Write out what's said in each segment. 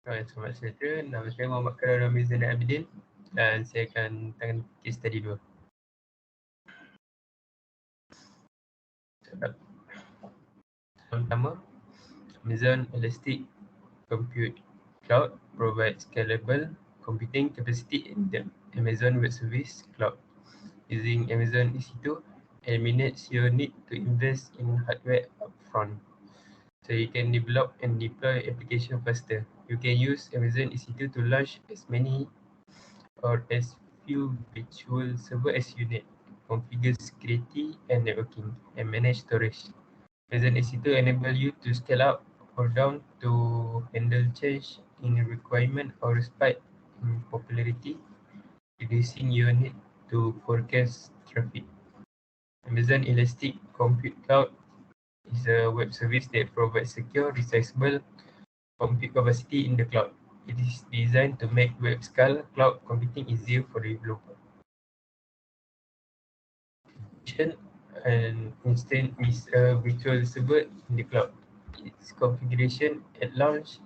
Selamat sejahtera. Nama saya Muhammad Karar Ramiz Zainal Abidin dan saya akan tangani case study 2. Pertama, Amazon Elastic Compute Cloud provides scalable computing capacity in the Amazon Web Service Cloud. Using Amazon EC2 eliminates your need to invest in hardware upfront, so you can develop and deploy application faster. You can use Amazon EC2 to launch as many or as few virtual server as you need, configure security and networking, and manage storage. Amazon EC2 enable you to scale up or down to handle change in requirement or spike in popularity, reducing your need to forecast traffic. Amazon Elastic Compute Cloud is a web service that provides secure, resizable compute capacity in the cloud. It is designed to make web-scale cloud computing easier for developers. An instance is a virtual server in the cloud. Its configuration at launch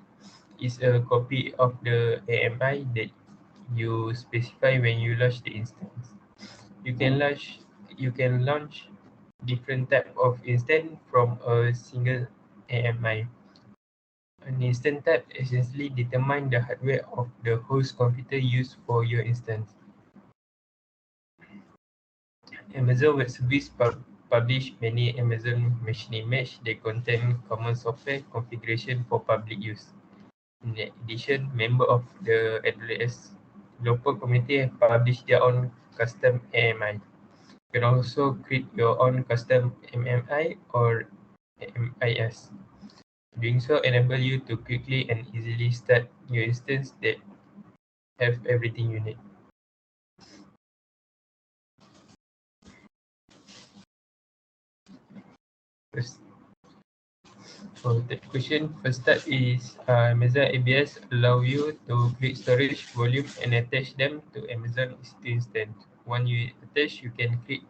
is a copy of the AMI that you specify when you launch the instance. You can launch different type of instance from a single AMI. An instance type essentially determines the hardware of the host computer used for your instance. Amazon Web Service publish many Amazon machine image that contain common software configuration for public use. In addition, members of the AWS developer community have published their own custom AMI. You can also create your own custom MMI or MIS. Doing so enables you to quickly and easily start your instance that have everything you need. For the question, first step is Amazon ABS allow you to create storage volume and attach them to Amazon EC2 instance. When you attach, you can create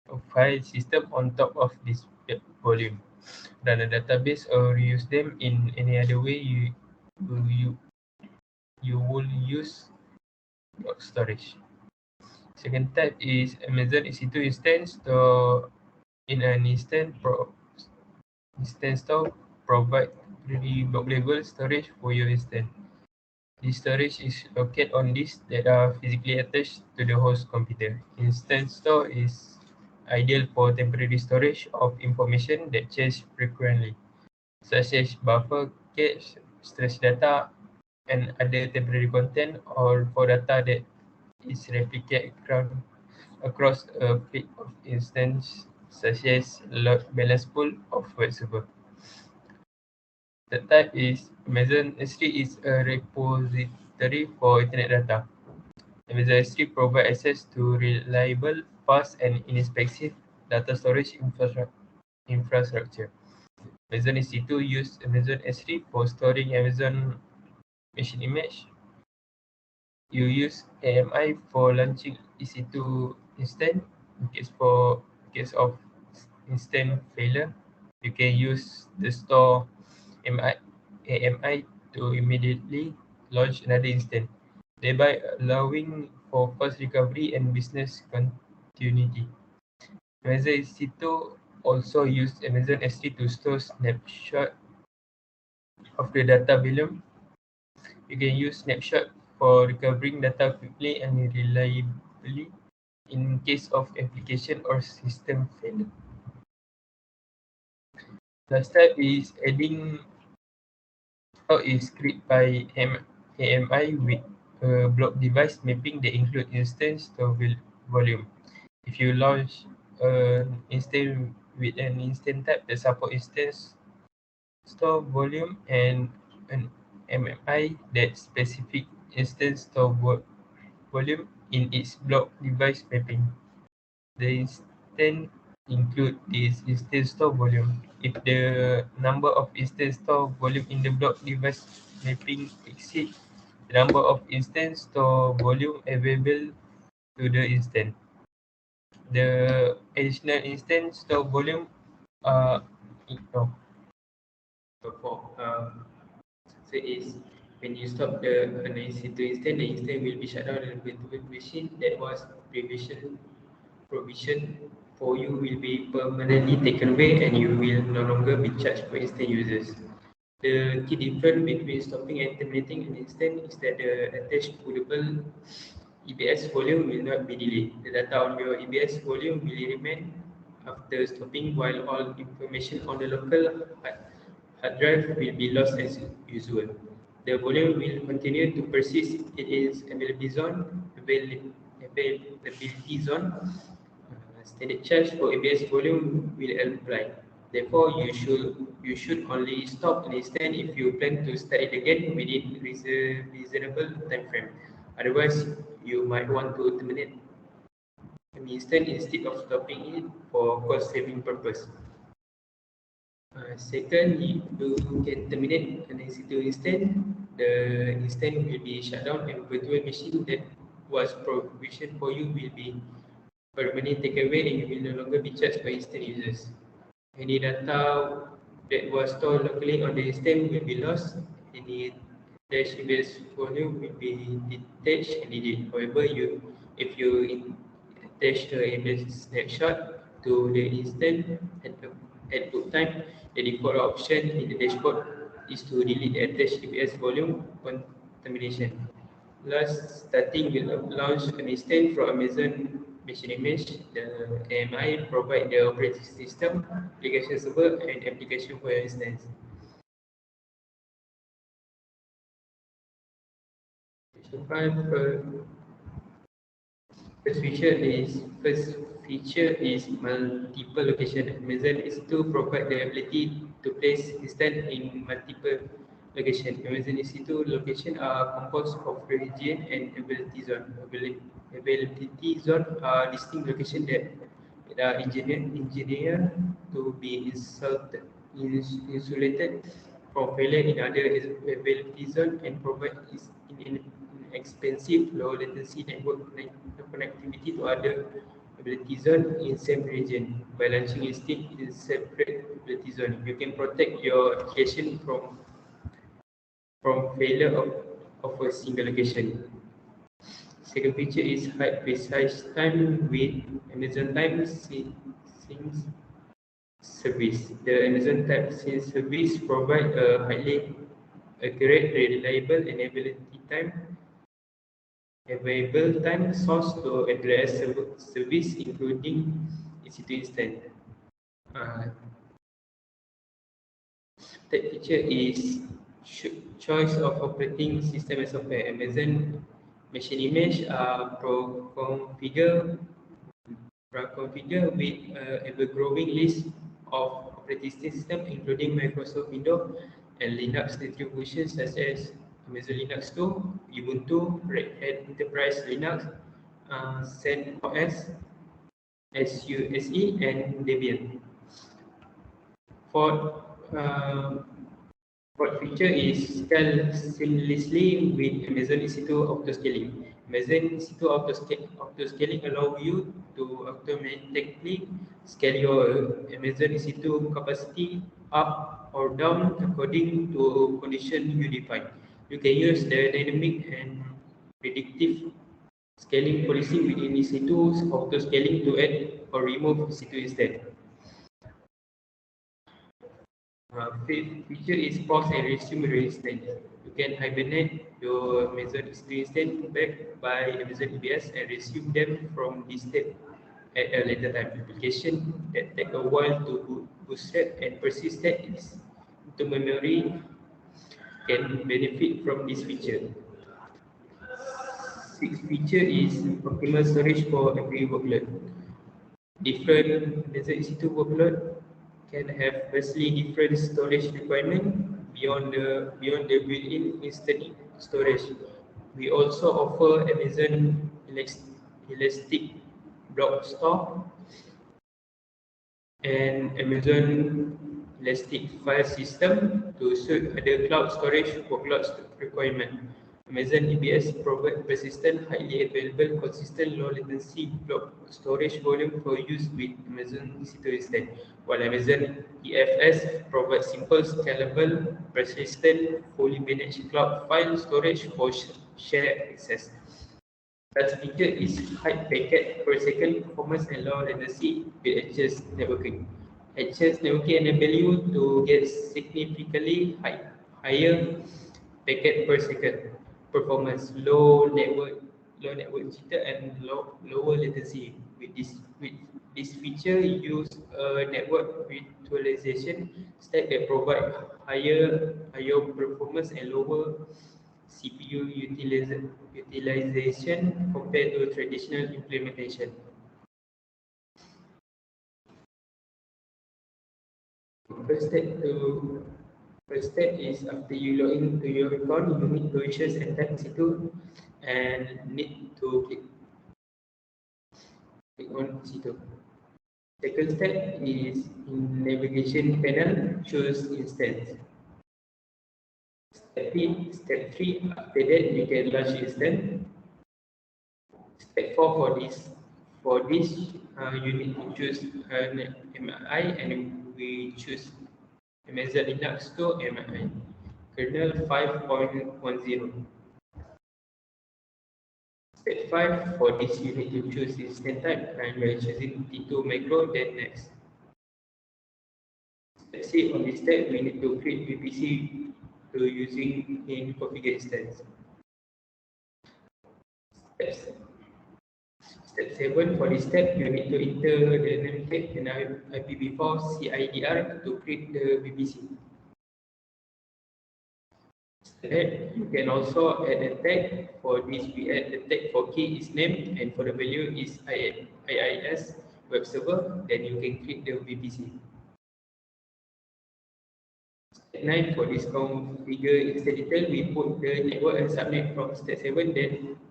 a file system on top of this volume, run a database, or use them in any other way you will use block storage. Second type is Amazon EC2 instance. So in an instance store provide block level storage for your instance. This storage is located on disks that are physically attached to the host computer. Instance store is ideal for temporary storage of information that changes frequently, such as buffer, cache, stretch data, and other temporary content, or for data that is replicated across a fleet of instances, such as load balance pool of web server. The type is Amazon S3 is a repository for internet data. Amazon S3 provides access to reliable, fast, and inexpensive data storage infrastructure. Amazon EC2 uses Amazon S3 for storing Amazon machine image. You use AMI for launching EC2 instance. In case of instance failure, you can use the store AMI to immediately launch another instance, thereby allowing for fast recovery and business continuity. Amazon EC2 also uses Amazon S3 to store snapshot of the data volume. You can use snapshot for recovering data quickly and reliably in case of application or system failure. Last step is adding is created by AMI with a block device mapping that include instance to volume. If you launch an instance with an instance type that support instance store volume and an MMI that specific instance store volume in its block device mapping. The instance include this instance store volume. If the number of instance store volume in the block device mapping exceed the number of instance store volume available to the instance, the additional instance store volume ignored. So is When you stop an EC2 instance, the instance will be shut down and the virtual machine that was previously provision for you will be permanently taken away and you will no longer be charged for instant users. The key difference between stopping and terminating an instant is that the attached pullable EBS volume will not be delayed. The data on your EBS volume will remain after stopping while all information on the local hard drive will be lost as usual. The volume will continue to persist in its availability zone. Standard charge for ABS volume will apply. Therefore, you should only stop an instant if you plan to start it again within reasonable time frame. Otherwise, you might want to terminate an instant instead of stopping it for cost saving purpose. Second, you can terminate an EC2 instant. The instant will be shut down and virtual machine that was provisioned for you will be permanently taken away and you will no longer be charged by instant users. Any data that was stored locally on the instant will be lost. Any dash image volume will be detached and deleted. However, if you attach the image snapshot to the instant at boot time, the default option in the dashboard is to delete the attached EBS volume upon termination. Last, starting will launch an instant from Amazon Machine Image. The AMI provide the operating system, application server, and application for your instance. Section 5, first feature is multiple location. Amazon is to provide the ability to place instance in multiple location. Amazon EC2 location are composed of region and availability zone. Availability zone are distinct location that are engineered to be insulated from failure in other availability zone and provide inexpensive low latency network connectivity to other ability zone in same region. By launching instead in separate ability zone, you can protect your application from failure of a single location. Second feature is high precise time with Amazon Time Sync service. The Amazon Time Sync service provide a highly accurate, reliable, and available time source to address service, including EC2 instant. Third feature is choice of operating system and software. Amazon Machine Image are configure with ever-growing list of operating system, including Microsoft Windows and Linux distributions such as Amazon Linux 2, Ubuntu, Red Hat Enterprise Linux, CentOS, SUSE, and Debian. Fourth feature is scale seamlessly with Amazon EC2 autoscaling. Amazon EC2 autoscaling allows you to automatically scale your Amazon EC2 capacity up or down according to condition you define. You can use the dynamic and predictive scaling policy within EC2's autoscaling to add or remove EC2 instead. Fifth feature is pause and resume your instance. You can hibernate your Amazon EC2 instance back by Amazon EBS and resume them from this state at a later time. Application that take a while to bootstrap and persist that is into memory can benefit from this feature. Sixth feature is optimal storage for every workload. Different Amazon EC2 workload can have vastly different storage requirement beyond the built-in instant storage. We also offer Amazon Elastic Block Store and Amazon Elastic File System to suit other cloud storage workloads requirement. Amazon EBS provides persistent, highly available, consistent, low latency block storage volume for use with Amazon EC2 instead, while Amazon EFS provides simple, scalable, persistent, fully managed cloud file storage for shared access. Such feature is high packet per second performance and low latency with HS networking. HS networking enable you to get significantly higher packet per second performance, low network jitter and lower latency. With this feature, use a network virtualization stack that provide higher performance and lower CPU utilization compared to traditional implementation. First step to First step is after you log into your account, you need to ensure attack situ and need to click on situ. Second step is in navigation panel, choose instance. Step 3, after that you can launch instance. Step 4 for this you need to choose an MI and we choose Amazon Linux to MI kernel 5.10. Step 5, for this you need to choose instance type and we are choosing T2 macro, then next. Step 6, on this step we need to create VPC to using in configure instance. Step 7, for this step you need to enter the name tag and IPv4 CIDR to create the VPC. Step, you can also add a tag. For this, we add the tag for key is name and for the value is IIS web server. Then you can create the VPC. Step 9, for this configure instead detail, we put the network and subnet from step 7.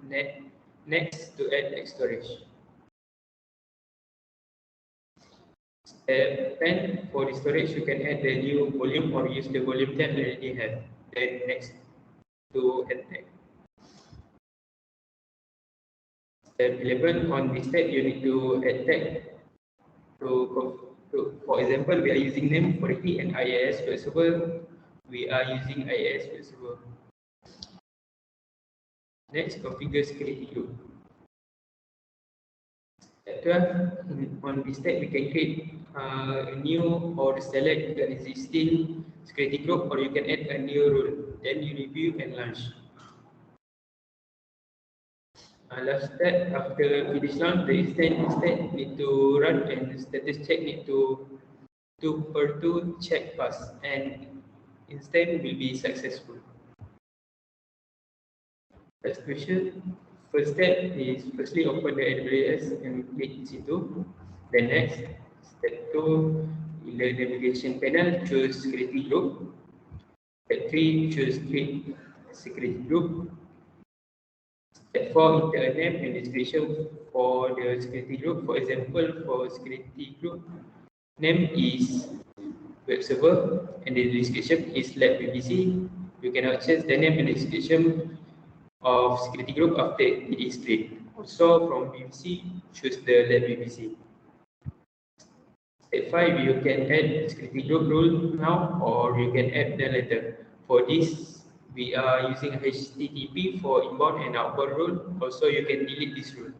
Then next to add X storage. Step 10, for the storage, you can add the new volume or use the volume tab that already have. Then next to add tag. Step 11, on this step, you need to add tag. For example, we are using name for the key and IIS web server. We are using IIS web server. Next, configure security group. Step 12, on this step, we can create a new or select the existing security group, or you can add a new role. Then you review and launch. Last step, after finish launch, the instance need to run and status check need to 2x2 check pass and instance will be successful. First question. First step is firstly open the AWS and click situ. Then next, step 2, in the navigation panel, choose security group. Step 3, choose create security group. Step 4, enter a name and description for the security group. For example, for security group, name is web server and the description is lab VPC. You cannot change the name and description of security group after it is created. Also from VPC, choose the lab VPC. Step 5, you can add security group rule now or you can add them later. For this, we are using HTTP for inbound and outbound rule. Also, you can delete this rule.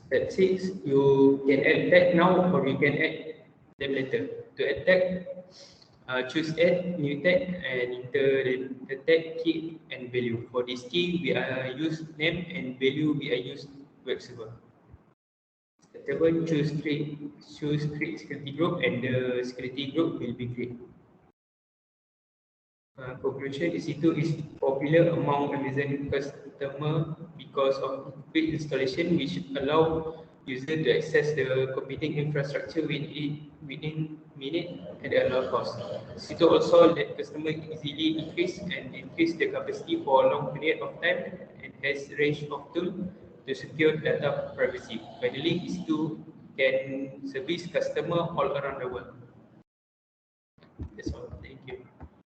Step 6, you can add tag now or you can add them later. To add tag, choose add new tag and enter the tag key and value. For this key, we are use name and value we are use web server. Step 7, choose create security group and the security group will be created. Conclusion, EC2 is popular among Amazon customers because of quick installation, which allow users to access the computing infrastructure within minutes at a low cost. EC2 also let customers easily increase the capacity for a long period of time and has range of tools to secure data privacy. Finally, EC2 can service customers all around the world. That's all.